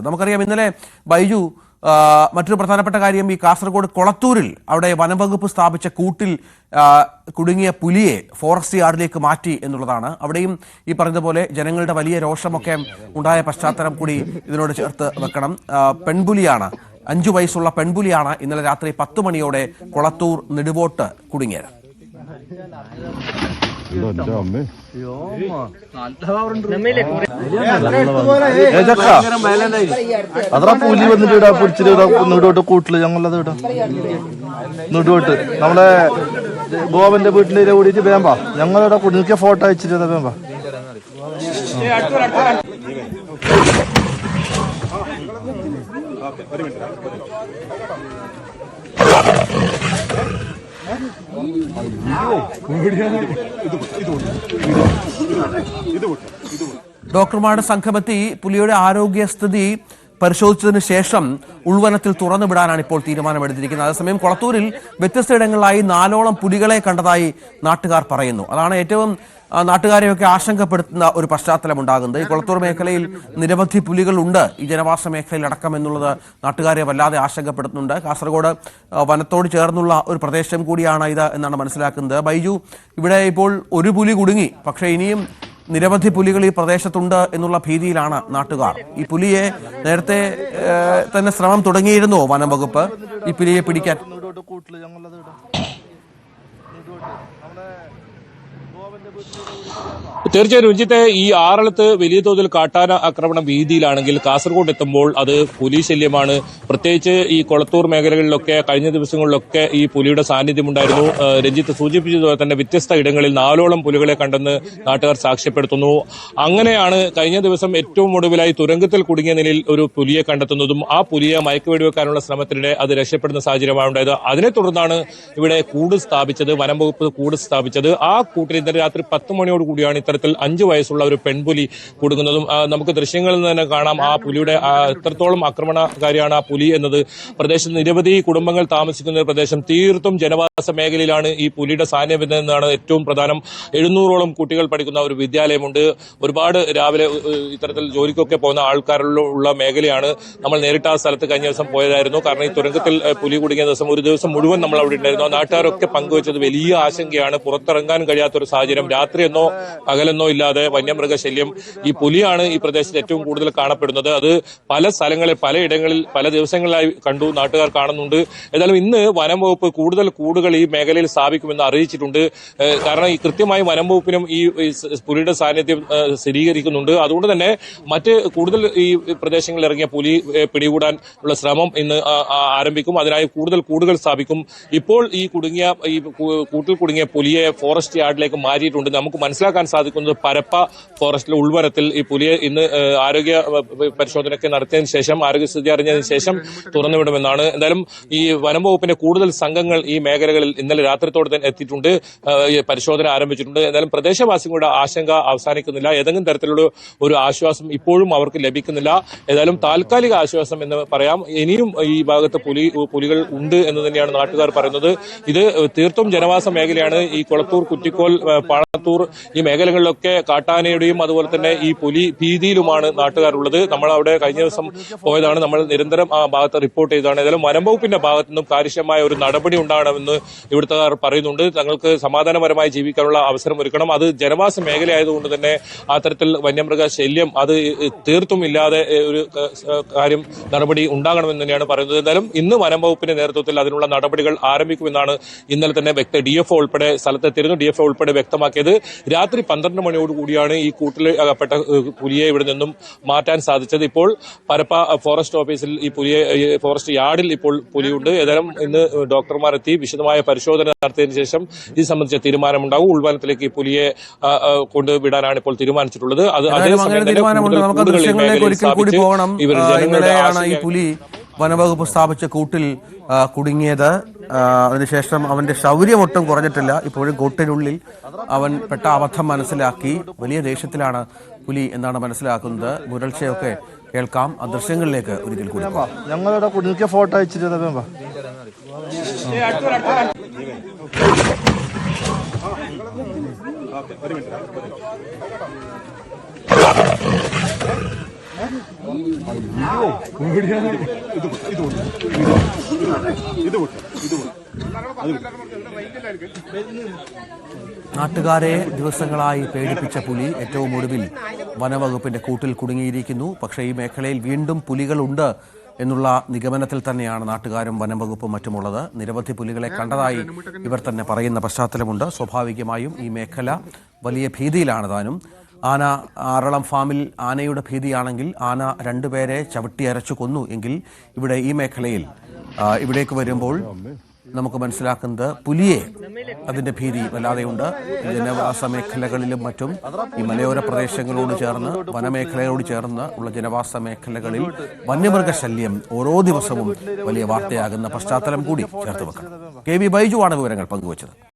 നമുക്കറിയാം ഇന്നലെ ബൈജു മറ്റൊരു പ്രധാനപ്പെട്ട കാര്യം ഈ കാസർഗോഡ് കൊളത്തൂരിൽ അവിടെ വനംവകുപ്പ് സ്ഥാപിച്ച കൂട്ടിൽ കുടുങ്ങിയ പുലിയെ ഫോറസ്റ്റ് യാർഡിലേക്ക് മാറ്റി എന്നുള്ളതാണ്. അവിടെയും ഈ പറഞ്ഞതുപോലെ ജനങ്ങളുടെ വലിയ രോഷമൊക്കെ ഉണ്ടായ പശ്ചാത്തലം കൂടി ഇതിനോട് ചേർത്ത് വെക്കണം. പെൺപുലിയാണ്, 5 വയസ്സുള്ള പെൺപുലിയാണ് ഇന്നലെ രാത്രി 10 മണിയോടെ കൊളത്തൂർ നെടുവോട്ട് കുടുങ്ങിയത്. അതാ പുലി വന്നിട്ട് ഇടാ പിടിച്ചിട്ട് നെടുവോട്ട് കൂട്ടില് ഞങ്ങളത് ഇടാം. നെടുവോട്ട് നമ്മളെ ഗോവന്റെ വീട്ടിൽ ഓടിയിട്ട് വേമ്പാ ഞങ്ങളിവിടെ കുടുങ്ങിയ ഫോട്ടോ അയച്ചിട്ട് വേമ്പാ. ഡോക്ടർമാരുടെ സംഘമെത്തി പുലിയുടെ ആരോഗ്യസ്ഥിതി പരിശോധിച്ചതിന് ശേഷം ഉൾവനത്തിൽ തുറന്നുവിടാനാണ് ഇപ്പോൾ തീരുമാനമെടുത്തിരിക്കുന്നത്. അതേസമയം കൊളത്തൂരിൽ വ്യത്യസ്തയിടങ്ങളിലായി 4ഓളം പുലികളെ കണ്ടതായി നാട്ടുകാർ പറയുന്നു. അതാണ് ഏറ്റവും നാട്ടുകാരെയൊക്കെ ആശങ്കപ്പെടുത്തുന്ന ഒരു പശ്ചാത്തലം ഉണ്ടാകുന്നത്. ഈ കൊളത്തൂർ മേഖലയിൽ നിരവധി പുലികളുണ്ട് ഈ ജനവാസ മേഖലയിൽ അടക്കം എന്നുള്ളത് നാട്ടുകാരെ വല്ലാതെ ആശങ്കപ്പെടുത്തുന്നുണ്ട്. കാസർഗോഡ് വനത്തോട് ചേർന്നുള്ള ഒരു പ്രദേശം കൂടിയാണ് ഇത് എന്നാണ് മനസ്സിലാക്കുന്നത്. ബൈജു, ഇവിടെ ഇപ്പോൾ ഒരു പുലി കുടുങ്ങി, പക്ഷേ ഇനിയും നിരവധി പുലികൾ ഈ പ്രദേശത്തുണ്ട് എന്നുള്ള ഭീതിയിലാണ് നാട്ടുകാർ. ഈ പുലിയെ നേരത്തെ തന്നെ ശ്രമം തുടങ്ങിയിരുന്നോ വനം വകുപ്പ് ഈ പുലിയെ പിടിക്കാൻ? തീർച്ചയായും രഞ്ജിത്തെ, ഈ ആറളത്ത് വലിയ തോതിൽ കാട്ടാന ആക്രമണം ഭീതിയിലാണെങ്കിൽ കാസർഗോഡ് എത്തുമ്പോൾ അത് പുലി ശല്യമാണ്. പ്രത്യേകിച്ച് ഈ കൊളത്തൂർ മേഖലകളിലൊക്കെ കഴിഞ്ഞ ദിവസങ്ങളിലൊക്കെ ഈ പുലിയുടെ സാന്നിധ്യമുണ്ടായിരുന്നു. രഞ്ജിത്ത് സൂചിപ്പിച്ചതുപോലെ തന്നെ വ്യത്യസ്ത ഇടങ്ങളിൽ 4ഓളം പുലികളെ കണ്ടെന്ന് നാട്ടുകാർ സാക്ഷ്യപ്പെടുത്തുന്നു. അങ്ങനെയാണ് കഴിഞ്ഞ ദിവസം ഏറ്റവും ഒടുവിലായി തുരങ്കത്തിൽ കുടുങ്ങിയ നിലയിൽ ഒരു പുലിയെ കണ്ടെത്തുന്നതും ആ പുലിയെ മയക്കുവെടിവെക്കാനുള്ള ശ്രമത്തിനിടെ അത് രക്ഷപ്പെടുന്ന സാഹചര്യമാണ് ഉണ്ടായത്. അതിനെ തുടർന്നാണ് ഇവിടെ കൂട് സ്ഥാപിച്ചത്, വനം വകുപ്പ് കൂട് സ്ഥാപിച്ചത്. ആ കൂട്ടിൽ ഇന്നലെ രാത്രി 10 മണിയോട് കൂടിയാണ് ഇത്തരത്തിൽ 5 വയസ്സുള്ള ഒരു പെൺപുലി കുടുങ്ങുന്നതും. നമുക്ക് ദൃശ്യങ്ങളിൽ നിന്ന് തന്നെ കാണാം ആ പുലിയുടെ എത്രത്തോളം ആക്രമണകാരിയാണ് ആ പുലി എന്നത്. പ്രദേശത്ത് നിരവധി കുടുംബങ്ങൾ താമസിക്കുന്ന ഒരു പ്രദേശം, തീർത്തും ജനവാസ മേഖലയിലാണ് ഈ പുലിയുടെ സാന്നിധ്യം എന്നതാണ് ഏറ്റവും പ്രധാനം. 700ഓളം കുട്ടികൾ പഠിക്കുന്ന ഒരു വിദ്യാലയമുണ്ട്. ഒരുപാട് രാവിലെ ഇത്തരത്തിൽ ജോലിക്കൊക്കെ പോകുന്ന ആൾക്കാരുള്ള മേഖലയാണ്. നമ്മൾ നേരിട്ട് ആ സ്ഥലത്ത് കഴിഞ്ഞ ദിവസം പോയതായിരുന്നു. കാരണം ഈ തുരങ്കത്തിൽ പുലി കുടുങ്ങിയ ദിവസം ഒരു ദിവസം മുഴുവൻ നമ്മൾ അവിടെ ഉണ്ടായിരുന്നു. നാട്ടുകാരൊക്കെ പങ്കുവച്ചത് വലിയ ആശങ്കയാണ്. പുറത്തിറങ്ങാൻ കഴിയാത്തൊരു സാഹചര്യം, രാത്രിയെന്നോ പകലെന്നോ ഇല്ലാതെ വന്യമൃഗശല്യം. ഈ പുലിയാണ് ഈ പ്രദേശത്ത് ഏറ്റവും കൂടുതൽ കാണപ്പെടുന്നത്. അത് പല സ്ഥലങ്ങളിൽ പലയിടങ്ങളിൽ പല ദിവസങ്ങളിലായി കണ്ടു, നാട്ടുകാർ കാണുന്നുണ്ട്. ഏതായാലും ഇന്ന് വനം വകുപ്പ് കൂടുതൽ കൂടുകൾ ഈ മേഖലയിൽ സ്ഥാപിക്കുമെന്ന് അറിയിച്ചിട്ടുണ്ട്. കാരണം ഈ കൃത്യമായി വനം വകുപ്പിനും ഈ പുലിയുടെ സാന്നിധ്യം സ്ഥിരീകരിക്കുന്നുണ്ട്. അതുകൊണ്ട് തന്നെ മറ്റ് കൂടുതൽ ഈ പ്രദേശങ്ങളിൽ ഇറങ്ങിയ പുലി പിടികൂടാൻ ഉള്ള ശ്രമം ഇന്ന് ആരംഭിക്കും. അതിനായി കൂടുതൽ കൂടുകൾ സ്ഥാപിക്കും. ഇപ്പോൾ ഈ കൂട്ടിൽ കുടുങ്ങിയ പുലിയെ ഫോറസ്റ്റ് യാർഡിലേക്ക് മാറ്റിയിട്ടുണ്ട്. നമുക്ക് മനസ്സിലാക്കാൻ സാധിക്കുന്നത് പരപ്പ ഫോറസ്റ്റിലെ ഉൾവനത്തിൽ ഈ പുലിയെ ഇന്ന് ആരോഗ്യ പരിശോധനയൊക്കെ നടത്തിയതിനു ശേഷം, ആരോഗ്യസ്ഥിതി അറിഞ്ഞതിന് ശേഷം തുറന്നുവിടുമെന്നാണ്. എന്തായാലും ഈ വനം വകുപ്പിന്റെ കൂടുതൽ സംഘങ്ങൾ ഈ മേഖലകളിൽ ഇന്നലെ രാത്രിത്തോടെ തന്നെ എത്തിയിട്ടുണ്ട്, പരിശോധന ആരംഭിച്ചിട്ടുണ്ട്. എന്തായാലും പ്രദേശവാസികളുടെ ആശങ്ക അവസാനിക്കുന്നില്ല. ഏതെങ്കിലും തരത്തിലുള്ള ഒരു ആശ്വാസം ഇപ്പോഴും അവർക്ക് ലഭിക്കുന്നില്ല. ഏതായാലും താൽക്കാലിക ആശ്വാസം എന്ന് പറയാം. ഇനിയും ഈ ഭാഗത്ത് പുലികൾ ഉണ്ട് എന്ന് തന്നെയാണ് നാട്ടുകാർ പറയുന്നത്. ഇത് തീർത്തും ജനവാസ മേഖലയാണ്. ഈ കൊളത്തൂർ, കുറ്റിക്കോൽ, പാണത്തൂർ ഈ മേഖലകളിലൊക്കെ കാട്ടാനയുടെയും അതുപോലെ തന്നെ ഈ പുലി ഭീതിയിലുമാണ് നാട്ടുകാരുള്ളത്. നമ്മൾ അവിടെ കഴിഞ്ഞ ദിവസം പോയതാണ്, നമ്മൾ നിരന്തരം ആ ഭാഗത്ത് റിപ്പോർട്ട് ചെയ്തതാണ്. ഏതായാലും വനം വകുപ്പിന്റെ ഭാഗത്തു നിന്നും കാര്യക്ഷമമായ ഒരു നടപടി ഉണ്ടാകണമെന്ന് ഇവിടുത്തുകാർ പറയുന്നുണ്ട്. തങ്ങൾക്ക് സമാധാനപരമായി ജീവിക്കാനുള്ള അവസരം ഒരുക്കണം. അത് ജനവാസ മേഖലയായതുകൊണ്ട് തന്നെ അത്തരത്തിൽ വന്യമൃഗ ശല്യം അത് തീർത്തും ഇല്ലാതെ ഒരു കാര്യം നടപടി ഉണ്ടാകണമെന്ന് തന്നെയാണ് പറയുന്നത്. എന്തായാലും ഇന്ന് വനം വകുപ്പിന്റെ നേതൃത്വത്തിൽ അതിനുള്ള നടപടികൾ ആരംഭിക്കുമെന്നാണ് ഇന്നലെ തന്നെ DFO ഉൾപ്പെടെ സ്ഥലത്തെത്തിയിരുന്നു. DFO ഉൾപ്പെടെ വ്യക്തമാക്കിയത്. രാത്രി 12 മണിയോടുകൂടിയാണ് ഈ കൂട്ടിൽ അകപ്പെട്ട പുലിയെ ഇവിടെ നിന്നും മാറ്റാൻ സാധിച്ചത്. ഇപ്പോൾ പരപ്പ ഫോറസ്റ്റ് ഓഫീസിൽ ഈ പുലിയെ ഫോറസ്റ്റ് യാർഡിൽ ഇപ്പോൾ പുലിയുണ്ട്. ഏതായാലും ഇന്ന് ഡോക്ടർമാർ എത്തി വിശദമായ പരിശോധന നടത്തിയതിനു ശേഷം ഇത് സംബന്ധിച്ച തീരുമാനമുണ്ടാകും. ഉൾവനത്തിലേക്ക് ഈ പുലിയെ കൊണ്ടുവിടാനാണ് ഇപ്പോൾ തീരുമാനിച്ചിട്ടുള്ളത്. അത് ഈ പുലി വനവകുപ്പ് സ്ഥാപിച്ച കൂട്ടിൽ കുടുങ്ങിയത്. അതിനുശേഷം അവന്റെ ശൗര്യമൊട്ടും കുറഞ്ഞിട്ടില്ല. ഇപ്പോഴും കൂട്ടിനുള്ളിൽ അവൻ പെട്ട അബദ്ധം മനസ്സിലാക്കി വലിയ ദേഷ്യത്തിലാണ് പുലി എന്നാണ് മനസ്സിലാക്കുന്നത്. മുരൾച്ചയൊക്കെ കേൾക്കാം. ആ ദൃശ്യങ്ങളിലേക്ക് ഒരിക്കൽ കൂടി ഞങ്ങളുടെ കുടുങ്ങിയ ഫോട്ടോ അയച്ചിട്ട് നാട്ടുകാരെ ദിവസങ്ങളായി പേടിപ്പിച്ച പുലി ഏറ്റവും ഒടുവിൽ വനവകുപ്പിന്റെ കൂട്ടിൽ കുടുങ്ങിയിരിക്കുന്നു. പക്ഷേ ഈ മേഖലയിൽ വീണ്ടും പുലികളുണ്ട് എന്നുള്ള നിഗമനത്തിൽ തന്നെയാണ് നാട്ടുകാരും വനംവകുപ്പും മറ്റുമുള്ളത്. നിരവധി പുലികളെ കണ്ടതായി ഇവർ തന്നെ പറയുന്ന പശ്ചാത്തലമുണ്ട്. സ്വാഭാവികമായും ഈ മേഖല വലിയ ഭീതിയിലാണ് താനും. ആന ആറളം ഫാമിൽ ആനയുടെ ഭീതിയാണെങ്കിൽ ആന 2 പേരെ ചവിട്ടി അരച്ചു കൊന്നു എങ്കിൽ ഇവിടെ ഈ മേഖലയിൽ ഇവിടേക്ക് വരുമ്പോൾ നമുക്ക് മനസ്സിലാക്കുന്നത് പുലിയെ അതിന്റെ ഭീതി വല്ലാതെയുണ്ട്. ജനവാസ മേഖലകളിലും മറ്റും ഈ മലയോര പ്രദേശങ്ങളോട് ചേർന്ന് വനമേഖലയോട് ചേർന്ന് ഉള്ള ജനവാസ മേഖലകളിൽ വന്യമൃഗശല്യം ഓരോ ദിവസവും വലിയ വാർത്തയാകുന്ന പശ്ചാത്തലം കൂടി ചേർത്ത് വെക്കണം. KV ബൈജു ആണ് വിവരങ്ങൾ പങ്കുവച്ചത്.